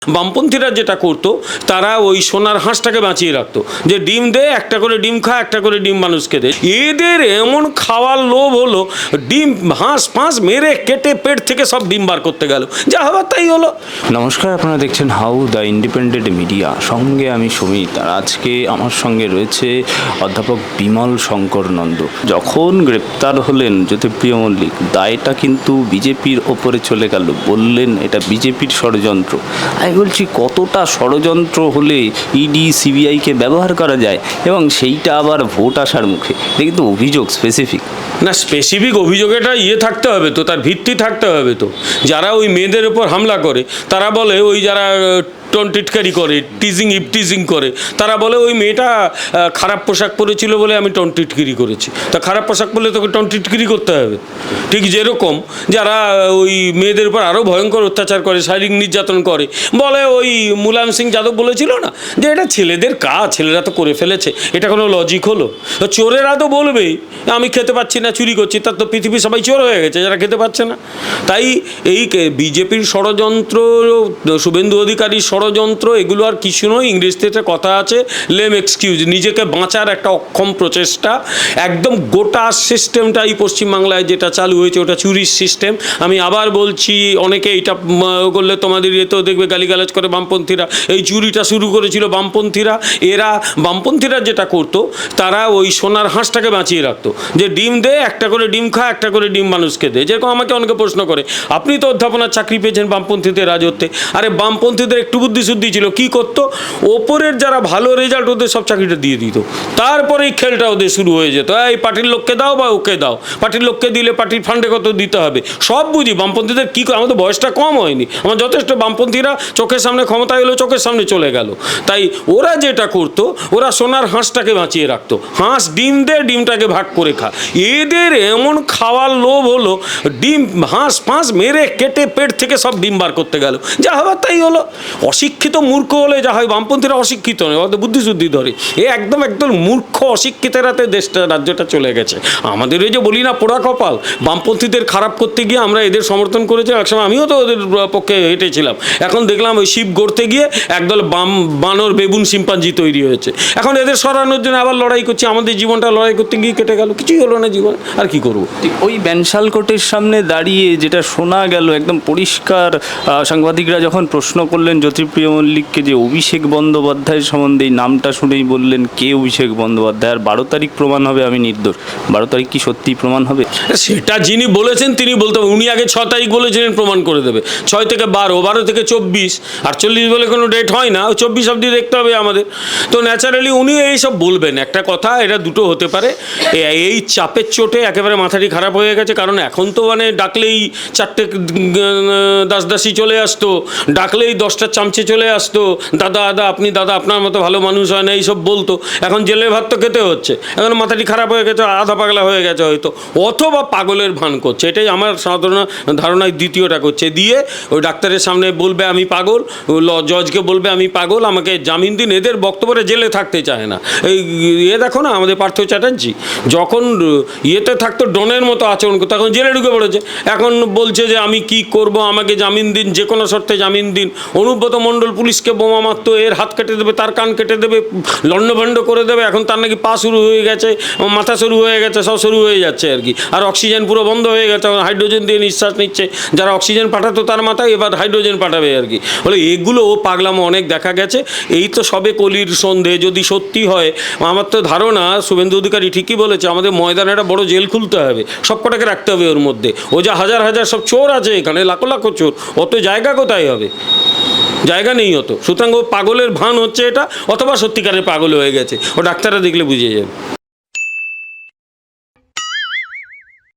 বামপন্থীরা যেটা করতো তারা ওই সোনার হাঁসটাকে বাঁচিয়ে রাখতো, যে ডিম দে, একটা করে ডিম খা, একটা করে ডিম মানুষকে দে। এদের এমন খাওয়ার লোভ হলো, ডিম হাঁস ফাঁস মেরে কেটে পেট থেকে সব ডিম বার করতে গেল, যা হবার তাই হলো। নমস্কার, আপনারা দেখছেন হাউ দ্য ইন্ডিপেন্ডেন্ট মিডিয়া, সঙ্গে আমি সুমিত। আর আজকে আমার সঙ্গে রয়েছে অধ্যাপক বিমল শঙ্কর নন্দ। যখন গ্রেপ্তার হলেন জ্যোতিপ্রিয় মল্লিক, দায়টা কিন্তু বিজেপির ওপরে চলে গেল, বললেন এটা বিজেপির ষড়যন্ত্র। আমি বলছি কতটা ষড়যন্ত্র হলে ইডি সিবিআইকে ব্যবহার করা যায়, এবং সেইটা আবার ভোট আসার মুখে। এটা কিন্তু অভিযোগ স্পেসিফিক না, স্পেসিফিক অভিযোগেটা থাকতে হবে তো, তার ভিত্তি থাকতে হবে তো। যারা ওই মেয়েদের উপর হামলা করে তারা বলে, ওই যারা টনটিটকারি করে, টিজিং করে, তারা বলে ওই মেয়েটা খারাপ পোশাক পরেছিল বলে আমি টনটিটকিরি করেছি। তা খারাপ পোশাক পরলে তোকে টনটিটকিরি করতে হবে। ঠিক যেরকম যারা ওই মেয়েদের উপর আরও ভয়ঙ্কর অত্যাচার করে, শারীরিক নির্যাতন করে, বলে ওই মুলায়ম সিং যাদব বলেছিল না যে এটা ছেলেদের কাজ, ছেলেরা তো করে ফেলেছে, এটা কোনো লজিক হলো? চোরেরা তো বলবেই আমি খেতে পাচ্ছি না, চুরি করছি, তার তো পৃথিবী সবাই চোর হয়ে গেছে যারা খেতে পাচ্ছে না। তাই এই বিজেপির ষড়যন্ত্র, শুভেন্দু অধিকারীর ষড়যন্ত্র, এগুলো আর কিছু নয়। ইংরেজিতে একটা কথা আছে, লেম এক্সকিউজ, নিজেকে বাঁচার একটা অক্ষম প্রচেষ্টা। একদম গোটা সিস্টেমটা এই পশ্চিমবাংলায় যেটা চালু হয়েছে ওটা চুরির সিস্টেম। আমি আবার বলছি, অনেকে এটা করলে তোমাদের এতেও দেখবে গালিগালাজ করে বামপন্থীরা, এই চুরিটা শুরু করেছিল বামপন্থীরা। বামপন্থীরা যেটা করতো তারা ওই সোনার হাঁসটাকে বাঁচিয়ে রাখতো, যে ডিম দে, একটা করে ডিম খা, একটা করে ডিম মানুষকে দে। যেরকম আমাকে অনেকে প্রশ্ন করে, আপনি তো অধ্যাপনার চাকরি পেয়েছেন বামপন্থীদের রাজত্বে। আরে বামপন্থীদের একটু বুদ্ধিশুদ্ধি ছিল, কি করতো, ওপরের যারা ভালো রেজাল্ট ওদের সব চাকরিটা দিয়ে দিত, তারপরে এই খেলটা ওদের শুরু হয়ে যেত। এই পার্টির লোককে দাও বা ওকে দাও, পার্টির লোককে দিলে পার্টির ফান্ডে কত দিতে হবে সব বুঝি। বামপন্থীদের কী, আমাদের বয়সটা কম হয়নি, আমার যথেষ্ট। বামপন্থীরা চোখের সামনে ক্ষমতা এলো, চোখের সামনে চলে গেল। তাই ওরা যেটা করতো, ওরা সোনার হাঁসটাকে বাঁচিয়ে রাখতো। হাঁস ডিম দে, ডিমটাকে ভাগ করে খা। এদের এমন খাওয়ার লোভ হলো, ডিম হাঁস ফাঁস মেরে কেটে পেট থেকে সব ডিম বার করতে গেল, যা হবার তাই হলো। অশিক্ষিত মূর্খ হলে যা হয়, বামপন্থীরা অশিক্ষিত নয়, ওদের বুদ্ধিশুদ্ধি ধরে। একদম মূর্খ অশিক্ষিতেরাতে দেশটা, রাজ্যটা চলে গেছে। আমাদের ওই যে বলি না পোড়া কপাল, বামপন্থীদের খারাপ করতে গিয়ে আমরা এদের সমর্থন করেছি। একসময় আমিও তো ওদের পক্ষে হেঁটেছিলাম। এখন দেখলাম ওই শিব গড়তে গিয়ে একদল বানর বেবুন শিম্পাঞ্জি তৈরি হয়েছে। এখন এদের সরানোর জন্য আবার লড়াই করছি। আমাদের জীবনটা লড়াই করতে গিয়ে কেটে গেল, কিছুই হলো না জীবন, আর কি করবো। ওই ব্যানশাল কোর্টের সামনে দাঁড়িয়ে যেটা শোনা গেল একদম পরিষ্কার, সাংবাদিকরা যখন প্রশ্ন করলেন জ্যোতিপ্রিয় মল্লিককে যে অভিষেক বন্দ্যোপাধ্যায়ের সম্বন্ধে, এই নামটা শুনেই বললেন কে অভিষেক বন্দ্যোপাধ্যায়, আর 12 তারিখ প্রমাণ হবে আমি নির্দোষ। 12 তারিখ কি সত্যিই প্রমাণ হবে? সেটা যিনি বলেছেন তিনি বলতে হবে। উনি আগে 6 তারিখ বলেছিলেন প্রমাণ করে দেবে, 6 থেকে 12, 12 থেকে 24, 48 বলে কোনো ডেট হয় না, 24 অবধি দেখতে হবে আমাদের। তো ন্যাচারালি উনি এইসব বলবেন। একটা কথা, এটা দুটো হতে পারে, এই চাপের চোটে একেবারে মাথাটি খারাপ হয়ে গেছে। কারণ এখন তো মানে ডাকলেই 4টে দাসদাসী চলে আসতো, ডাকলেই 10টা চামচে চলে আসতো, দাদা আপনি দাদা, আপনার মতো ভালো মানুষ হয় না, এইসব বলতো। এখন জেলের ভাত তো খেতে হচ্ছে। এখন মাথাটি খারাপ হয়ে গেছে, আধা পাগলা হয়ে গেছে হয়তো, অথবা পাগলের ভান করছে। এটাই আমার সাধারণ ধারণায় দ্বিতীয়টা করছে। দিয়ে ওই ডাক্তারের সামনে বলবে আমি পাগল, জজকে বলবে আমি পাগল, আমাকে জামিন দিন। এদের বক্তব্যে জেলে থাকতে চায় না। এই দেখো না আমাদের পার্থ চ্যাটার্জি, যখন ইয়েতে থাকতো ডনের মতো আচরণ করতো, এখন জেলে ঢুকে পড়েছে। এখন বলছে যে আমি কি করব, আমাকে জামিন দিন, যে কোনো শর্তে জামিন দিন। অনুব্রত মণ্ডল পুলিশকে বোমা মারতো, এর হাত কেটে দেবে, তার কান কেটে দেবে, লণ্ডভণ্ড করে দেবে। এখন তার নাকি পা শুরু হয়ে গেছে, মাথা শুরু হয়ে গেছে, সব শুরু হয়ে যাচ্ছে আর কি। আর অক্সিজেন পুরো বন্ধ হয়ে গেছে, হাইড্রোজেন দিয়ে নিঃশ্বাস নিচ্ছে। যারা অক্সিজেন পাঠাতো তার মাথায় এবার হাইড্রোজেন পাঠাবে আর কি। বলে এগুলো পাগলামো অনেক দেখা গেছে। এই তো সবে কলির সন্ধে, যদি সত্যি হয়, আমার তো ধারণা শুভেন্দু অধিকারী ঠিকই বলেছে, আমাদের ময়দানে একটা বড় জেল খুলতে হবে, সব কটাকে রাখতে হবে ওর মধ্যে। ও যা হাজার হাজার সব চোর আছে এখানে, লাখো লাখো চোর, অত জায়গা কোথায় হবে? জায়গা নেই অত। সুতরাং ও পাগলের ভান হচ্ছে এটা, অথবা সত্যিকারের পাগল হয়ে গেছে। ও ডাক্তাররা দেখলে বুঝিয়ে যাবে।